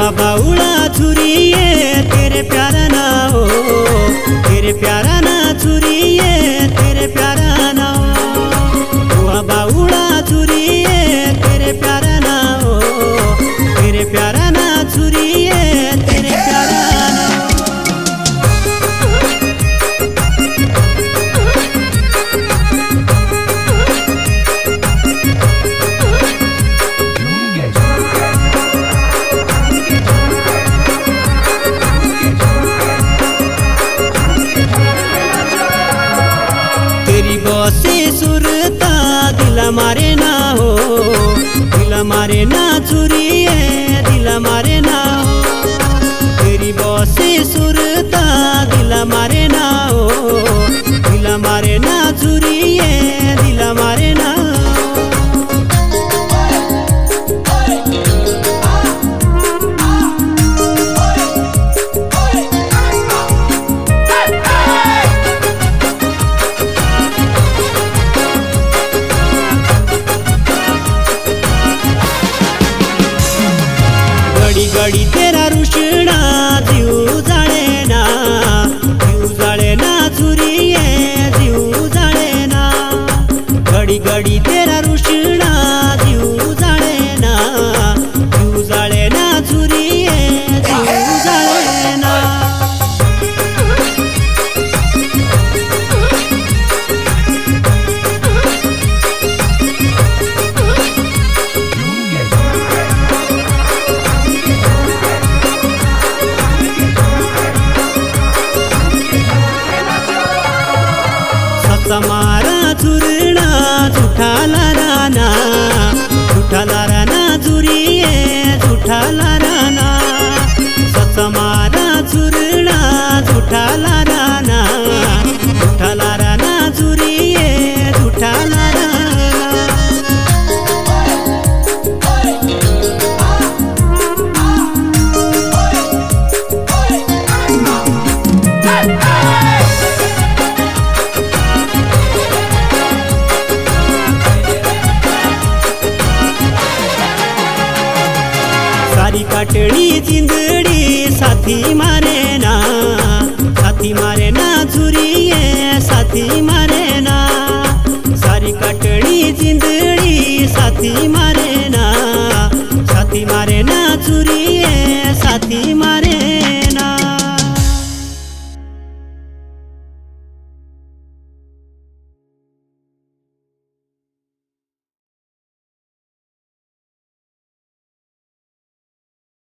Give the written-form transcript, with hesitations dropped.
हुआ बाउला छुरिए तेरे प्यारा ना हो, तेरे प्यारा ना छुरिए तेरे प्यारा ना हो। हुआ बाउला छुरिए तेरे प्यारा ना हो, तेरे प्यारा ना छुरिए तेरे प्यारा ना हो। बसे सुरता दिला मारे ना हो, दिला मारे ना छुरिए दिला मारे ना हो। तेरी बसे सुरता दिला मारे ना हो, दिला मारे ना छुरिए दिला मारे ना हो। घड़ी घड़ी तेरा रुशना जीव जाले ना, जीव जाले ना छुरिए जीव जाले ना। घड़ी घड़ी तेरा रुशना जीव जाले ना, जीव जाले ना छुरिए जीव जाले ना। समारा चुरना झूठा लाराना, झूठा लाराना चुरिए झूठा लाराना। समारा चुरना झूठा लाराना, झूठा लाराना चुरिए झूठा लाराना। सारी काटड़ी जिंदड़ी साथी मारे ना, साथी मारे ना छुरिए साथी मारे ना। सारी काटड़ी जिंदड़ी साथी मारे